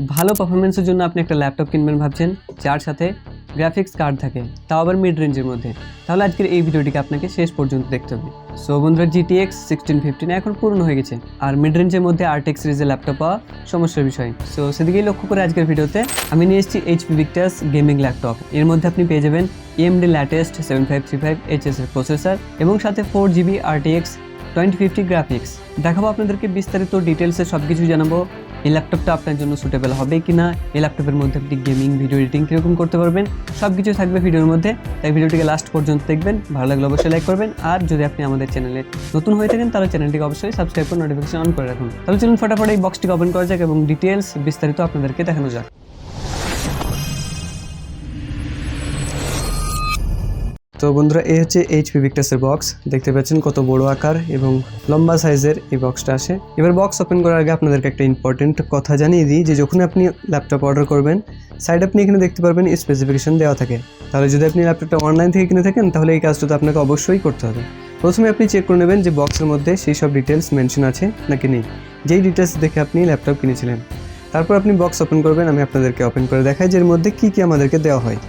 ভালো পারফরমেন্সের জন্য আপনি একটা ল্যাপটপ কিনবেন ভাবছেন, যার সাথে গ্রাফিক্স কার্ড থাকে, তাও আবার মিড রেঞ্জের মধ্যে, তাহলে আজকের এই ভিডিওটিকে আপনাকে শেষ পর্যন্ত দেখতে হবে। সো বন্ধুরা, GTX 1650 এখন পূর্ণ হয়ে গেছে, আর মিড রেঞ্জের মধ্যে RTX সিরিজের ল্যাপটপ পাওয়া সমস্যার বিষয়। সো সেদিকেই লক্ষ্য করে আজকের ভিডিওতে আমি নিয়ে এসেছি HP Victus গেমিং ল্যাপটপ। এর মধ্যে আপনি পেয়ে যাবেন AMD ল্যাটেস্ট 7535HS এর প্রসেসর এবং সাথে 4GB RTX 2050 গ্রাফিক্স। দেখাবো আপনাদেরকে বিস্তারিত ডিটেলসে সব কিছু জানাবো। এই ল্যাপটপটা আপনার জন্য সুটেবল হবে কি না, এই ল্যাপটপের মধ্যে আপনি গেমিং ভিডিও এডিটিং কীরকম করতে পারবেন, সব কিছু থাকবে ভিডিওর মধ্যে। তাই ভিডিওটিকে লাস্ট পর্যন্ত দেখবেন, ভালো লাগলে অবশ্যই লাইক করবেন, আর যদি আপনি আমাদের চ্যানেলে নতুন হয়ে থাকেন তাহলে চ্যানেলটিকে অবশ্যই সাবস্ক্রাইব করে নোটিফিকেশন অন করে রাখুন। তাহলে চলুন ফটাফট এই বক্সটিকে ওপেন করা যাক এবং ডিটেলস বিস্তারিত আপনাদেরকে দেখানো যাক। তো বন্ধুরা, এই হচ্ছে HP Victusের বক্স। দেখতে পাচ্ছেন কত বড় আকার এবং লম্বা সাইজের এই বক্সটা আসে। এবার বক্স ওপেন করার আগে আপনাদেরকে একটা ইম্পর্টেন্ট কথা জানিয়ে দিই যে যখন আপনি ল্যাপটপ অর্ডার করবেন, সাইড আপনি এখানে দেখতে পারবেন স্পেসিফিকেশন দেওয়া থাকে। তাহলে যদি আপনি ল্যাপটপটা অনলাইন থেকে কিনে থাকেন তাহলে এই কাজটা তো আপনাকে অবশ্যই করতে হবে। প্রথমে আপনি চেক করে নেবেন যে বক্সের মধ্যে সেই সব ডিটেলস মেনশন আছে নাকি নেই, যেই ডিটেলস দেখে আপনি ল্যাপটপ কিনেছিলেন। তারপর আপনি বক্স ওপেন করবেন। আমি আপনাদেরকে ওপেন করে দেখাই যে এর মধ্যে কী কী আমাদেরকে দেওয়া হয়।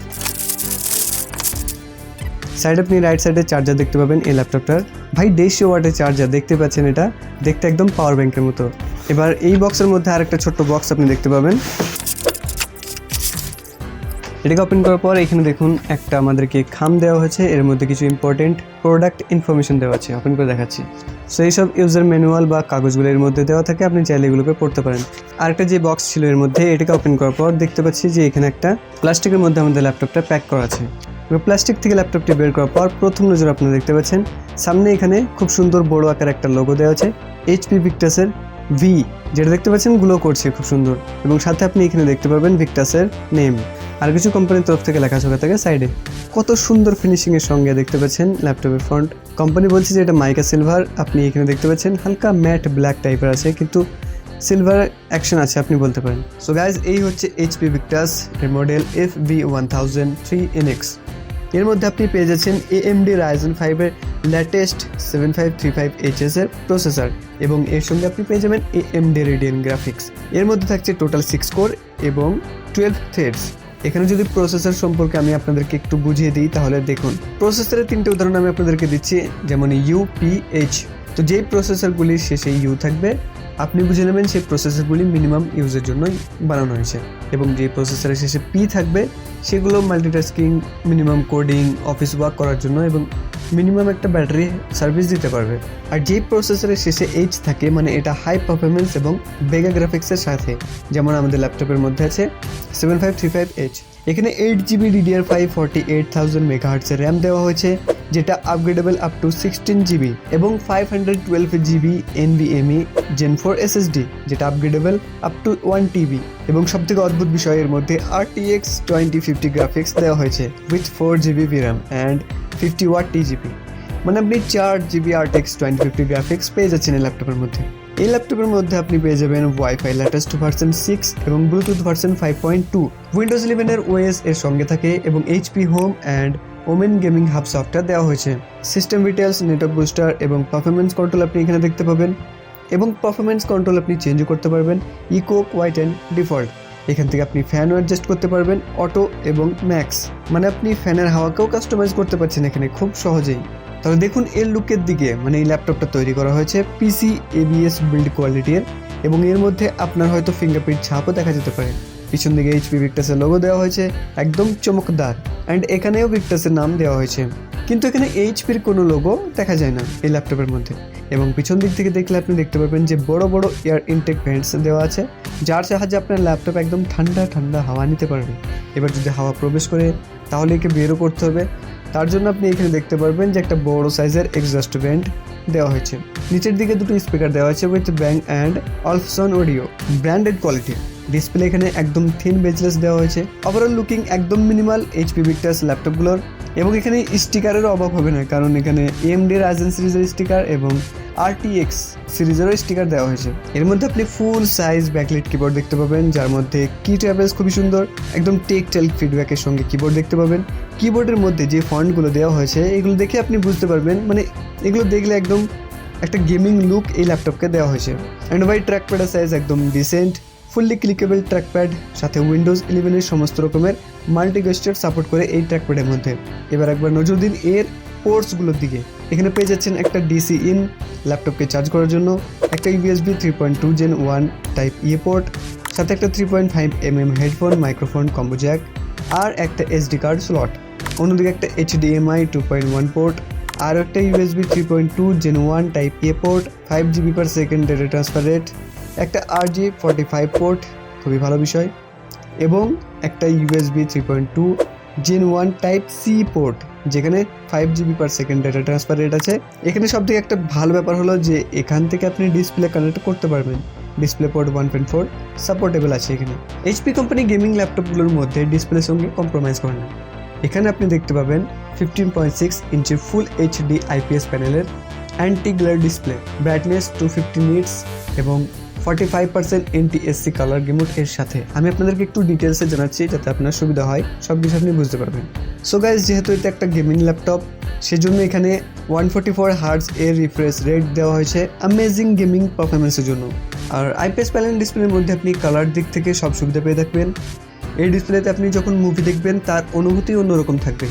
সাইড আপনি রাইট সাইডে চার্জার দেখতে পাবেন এই ল্যাপটপটার। ভাই 150 ওয়াটের চার্জার দেখতে পাচ্ছেন, এটা দেখতে একদম পাওয়ার ব্যাংকের মতো। এবার এই বক্সের মধ্যে আরেকটা ছোট্ট বক্স আপনি দেখতে পাবেন। এটাকে ওপেন করার পর এখানে দেখুন একটা আমাদেরকে খাম দেওয়া হয়েছে, এর মধ্যে কিছু ইম্পর্টেন্ট প্রোডাক্ট ইনফরমেশন দেওয়া আছে। ওপেন করে দেখাচ্ছি। সো এইসব ইউজার ম্যানুয়াল বা কাগজগুলো এর মধ্যে দেওয়া থাকে, আপনি চাইলে এগুলোকে পড়তে পারেন। আরেকটা যে বক্স ছিল এর মধ্যে, এটাকে ওপেন করার পর দেখতে পাচ্ছি যে এখানে একটা প্লাস্টিকের মধ্যে আমাদের ল্যাপটপটা প্যাক করা আছে। এবার প্লাস্টিক থেকে ল্যাপটপটি বের করার পর প্রথম নজর আপনারা দেখতে পাচ্ছেন সামনে এখানে খুব সুন্দর বড় আকার একটা লোগো দেওয়া আছে HP Victusের V, যেটা দেখতে পাচ্ছেন গ্লো করছে খুব সুন্দর, এবং সাথে আপনি এখানে দেখতে পাবেন Victusের নেম আর কিছু কোম্পানির তরফ থেকে লেখাচোখা থাকে সাইডে। কত সুন্দর ফিনিশিংয়ের সঙ্গে দেখতে পাচ্ছেন ল্যাপটপের ফ্রন্ট। কোম্পানি বলছে যে এটা মাইকা সিলভার। আপনি এখানে দেখতে পাচ্ছেন হালকা ম্যাট ব্ল্যাক টাইপের আছে, কিন্তু সিলভার অ্যাকশন আছে আপনি বলতে পারেন। সো গাইজ, এই হচ্ছে HP Victus এর মডেল FV1003NX। এর মধ্যে আপনি পেয়ে যাচ্ছেন AMD Ryzen 5 এর ল্যাটেস্ট 7535HS এর প্রসেসর, এবং এর সঙ্গে আপনি পেয়ে যাবেন AMD Radeon গ্রাফিক্স। এর মধ্যে থাকছে টোটাল 6 কোর এবং 12 থ্রেডস। এখানে যদি প্রসেসর সম্পর্কে আমি আপনাদেরকে একটু বুঝিয়ে দিই তাহলে দেখুন, প্রসেসরের 3টে উদাহরণ আমি আপনাদেরকে দিচ্ছি, যেমন UPH। তো যেই প্রসেসরগুলির শেষে ইউ থাকবে আপনি বুঝে নেবেন সেই প্রসেসরগুলি মিনিমাম ইউজের জন্যই বানানো হয়েছে, এবং যে প্রসেসরের শেষে পি থাকবে সেগুলো multitasking, minimum coding, office work করার জন্য এবং মিনিমাম একটা ব্যাটারি সার্ভিস দিতে পারবে। আর যেই প্রসেসরের শেষে এইচ থাকে মানে এটা হাই পারফরমেন্স এবং বেগা গ্রাফিক্সের সাথে, যেমন আমাদের ল্যাপটপের মধ্যে আছে 7535H। এখানে 8GB DDR5 48,000 MHz র্যাম দেওয়া হয়েছে, যেটা আপগ্রেডেবল আপ টু 16GB, এবং 512GB NVMe Gen 4 SSD, যেটা আপগ্রেডেবল আপ টু 1TB। এবং সবথেকে অদ্ভুত বিষয়, এর মধ্যে RTX 2050 গ্রাফিক্স দেওয়া হয়েছে with 4GB VRAM and 50W TGP। মানে আপনি 4GB RTX 2050 গ্রাফিক্স পেয়ে যাচ্ছেন এই ল্যাপটপের মধ্যে। এই ল্যাপটপের মধ্যে আপনি পেয়ে যাবেন ওয়াইফাই ল্যাটেস্ট ভার্সন 6 এবং ব্লুটুথ ভার্সন 5.2। উইন্ডোজ 11 এর OS এর সঙ্গে থাকে, এবং HP home and women gaming hub software দেওয়া হয়েছে। সিস্টেম ডিটেলস, নেটওয়ার্ক বুস্টার এবং পারফরমেন্স কন্ট্রোল আপনি এখানে দেখতে পাবেন, এবং পারফরমেন্স কন্ট্রোল আপনি চেঞ্জও করতে পারবেন ইকো, কোয়াইট অ্যান্ড ডিফল্ট। এখান থেকে আপনি ফ্যানও অ্যাডজাস্ট করতে পারবেন অটো এবং ম্যাক্স, মানে আপনি ফ্যানের হাওয়াকেও কাস্টমাইজ করতে পারছেন এখানে খুব সহজেই। তাহলে দেখুন এর লুকের দিকে, মানে এই ল্যাপটপটা তৈরি করা হয়েছে PC ABS বিল্ড কোয়ালিটির, এবং এর মধ্যে আপনার হয়তো ফিঙ্গারপ্রিন্ট ছাপও দেখা যেতে পারে। পিছন দিকে HP Victusের লোগো দেওয়া হয়েছে একদম চমকদার, অ্যান্ড এখানেও Victusের নাম দেওয়া হয়েছে, কিন্তু এখানে HPর কোনো লোগো দেখা যায় না এই ল্যাপটপের মধ্যে। এবং পিছন দিক থেকে দেখলে আপনি দেখতে পাবেন যে বড় বড় এয়ার ইনটেক ভেন্টস দেওয়া আছে, যার সাহায্যে আপনার ল্যাপটপ একদম ঠান্ডা ঠান্ডা হাওয়া নিতে পারবে। এবার যদি হাওয়া প্রবেশ করে তাহলে একে বেরও করতে হবে, তার জন্য আপনি এখানে দেখতে পারবেন যে একটা বড় সাইজের এক্সস্ট ভেন্ট দেওয়া হয়েছে। নিচের দিকে দুটো স্পিকার দেওয়া আছে with Bang and Olufsen audio, branded quality. Display এখানে একদম থিন বেজলেস দেওয়া হয়েছে। ওভারঅল লুকিং একদম মিনিমাল HP Victus ল্যাপটপগুলোর, এবং এখানে স্টিকারেরও অভাব হবে না, কারণ এখানে AMD Ryzen সিরিজের স্টিকার এবং RTX সিরিজেরও স্টিকার দেওয়া হয়েছে। এর মধ্যে আপনি ফুল সাইজ ব্যাকলাইট কিবোর্ড দেখতে পাবেন, যার মধ্যে কি ট্যাবেলস খুবই সুন্দর, একদম টেকটাইল ফিডব্যাকের সঙ্গে কিবোর্ড দেখতে পাবেন। কিবোর্ডের মধ্যে যে ফন্টগুলো দেওয়া হয়েছে এগুলো দেখে আপনি বুঝতে পারবেন, মানে এগুলো দেখলে একদম একটা গেমিং লুক এই ল্যাপটপকে দেওয়া হয়েছে। অ্যান্ড ভাই ট্র্যাক প্যাডের সাইজ একদম ডিসেন্ট, ফুললি ক্লিকেবল ট্র্যাকপ্যাড, সাথে উইন্ডোজ 11 এর সমস্ত রকমের মাল্টি গেস্টার সাপোর্ট করে এই ট্র্যাকপ্যাডের মধ্যে। এবার একবার নজর দিন এর পোর্টসগুলোর দিকে। এখানে পেয়ে যাচ্ছেন একটা ডিসি ইন ল্যাপটপকে চার্জ করার জন্য, একটা ইউএসবি 3.2 Gen 1 টাইপ পোর্ট, সাথে একটা 3.5mm headphone microphone combo jack আর একটা এসডি কার্ড স্লট। অন্যদিকে একটা HDMI 2.1 পোর্ট আর একটা USB 3.2 Gen 1 type port, 5GB/s data transfer rate, একটা RJ45 পোর্ট, খুবই ভালো বিষয়, এবং একটা USB 3.2 Gen 1 type C port যেখানে 5GB/s ডেটা ট্রান্সফার রেট আছে। এখানে সবথেকে একটা ভালো ব্যাপার হলো যে এখান থেকে আপনি ডিসপ্লে কানেক্ট করতে পারবেন। ডিসপ্লে পোর্ট 1.4 সাপোর্টেবল আছে এখানে। এইচপি কোম্পানি গেমিং ল্যাপটপগুলোর মধ্যে ডিসপ্লের সঙ্গে কম্প্রোমাইজ করে না। এখানে আপনি দেখতে পাবেন 15.6 ইঞ্চির ফুল এইচডি আইপিএস প্যানেলের anti glare display, brightness 250 nits এবং 45% NTSC কালার রিমোট এর সাথে। আমি আপনাদেরকে একটু ডিটেলসে জানাচ্ছি যাতে আপনার সুবিধা হয়, সব কিছু আপনি বুঝতে পারবেন। সো গাইজ, যেহেতু এটা একটা গেমিং ল্যাপটপ, সেজন্য এখানে 144 হার্টজ এর রিফ্রেশ রেট দেওয়া হয়েছে অ্যামেজিং গেমিং পারফরমেন্সের জন্য। আর আইপিএস প্যানেল ডিসপ্লের মধ্যে আপনি কালার দিক থেকে সব সুবিধা পেয়ে থাকবেন। এই ডিসপ্লেতে আপনি যখন মুভি দেখবেন তার অনুভূতি অন্যরকম থাকবে।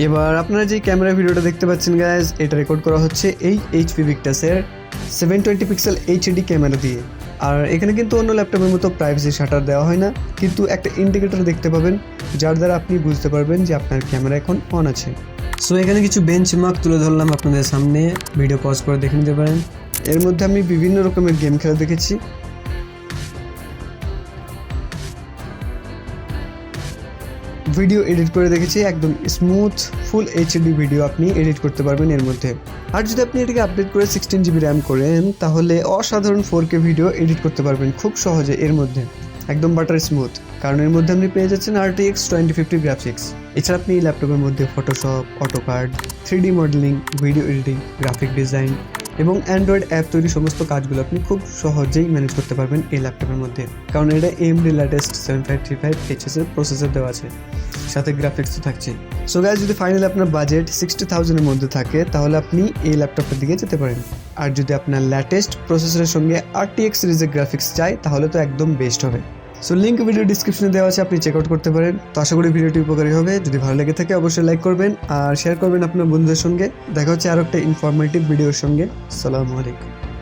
এবার আপনারা যে ক্যামেরা ভিডিওটা দেখতে পাচ্ছেন গাইজ, এটা রেকর্ড করা হচ্ছে এই HP Victusের 720 পিক্সেল HD ক্যামেরা দিয়ে। আর এখানে কিন্তু অন্য ল্যাপটপের মতো প্রাইভেসি শাটার দেওয়া হয় না, কিন্তু একটা ইন্ডিকেটর দেখতে পাবেন যার দ্বারা আপনি বুঝতে পারবেন যে আপনার ক্যামেরা এখন অন আছে। সো এখানে কিছু বেঞ্চমার্ক তুলে ধরলাম আপনাদের সামনে, ভিডিও পজ করে দেখে নিতে পারেন। এর মধ্যে আমি বিভিন্ন রকমের গেম খেলা দেখেছি। ভিডিও এডিট করে দেখেছি, একদম স্মুথ ফুল HD ভিডিও আপনি এডিট করতে পারবেন এর মধ্যে। আর যদি আপনি এটাকে আপডেট করে 16GB RAM করেন তাহলে অসাধারণ 4K ভিডিও এডিট করতে পারবেন খুব সহজে এর মধ্যে, একদম বাটার স্মুথ। কারণ এর মধ্যে আপনি পেয়ে যাচ্ছেন RTX 2050 গ্রাফিক্স। এছাড়া আপনি এই ল্যাপটপের মধ্যে Photoshop, AutoCAD, 3D modelling, video editing, graphic design এবং অ্যান্ড্রয়েড অ্যাপ তৈরি সমস্ত কাজগুলো আপনি খুব সহজেই ম্যানেজ করতে পারবেন এই ল্যাপটপের মধ্যে। কারণ এটা AMD latest 7535HS এর প্রসেসর দেওয়া আছে, সাথে গ্রাফিক্সও থাকছে। সো গাইস, যদি ফাইনালি আপনার বাজেট 60,000 এর মধ্যে থাকে তাহলে আপনি এই ল্যাপটপের দিকে যেতে পারেন। আর যদি আপনার ল্যাটেস্ট প্রসেসরের সঙ্গে RTX সিরিজের গ্রাফিক্স চাই তাহলে তো একদম বেস্ট হবে। সো লিঙ্ক ভিডিও ডিসক্রিপশনে দেওয়া আছে, আপনি চেক আউট করতে পারেন। তো আশা করি ভিডিওটি উপকারী হবে। যদি ভালো লেগে থাকে অবশ্যই লাইক করবেন আর শেয়ার করবেন আপনার বন্ধুদের সঙ্গে। দেখা হচ্ছে আরও একটা ইনফরমেটিভ ভিডিওর সঙ্গে। আসসালামু আলাইকুম।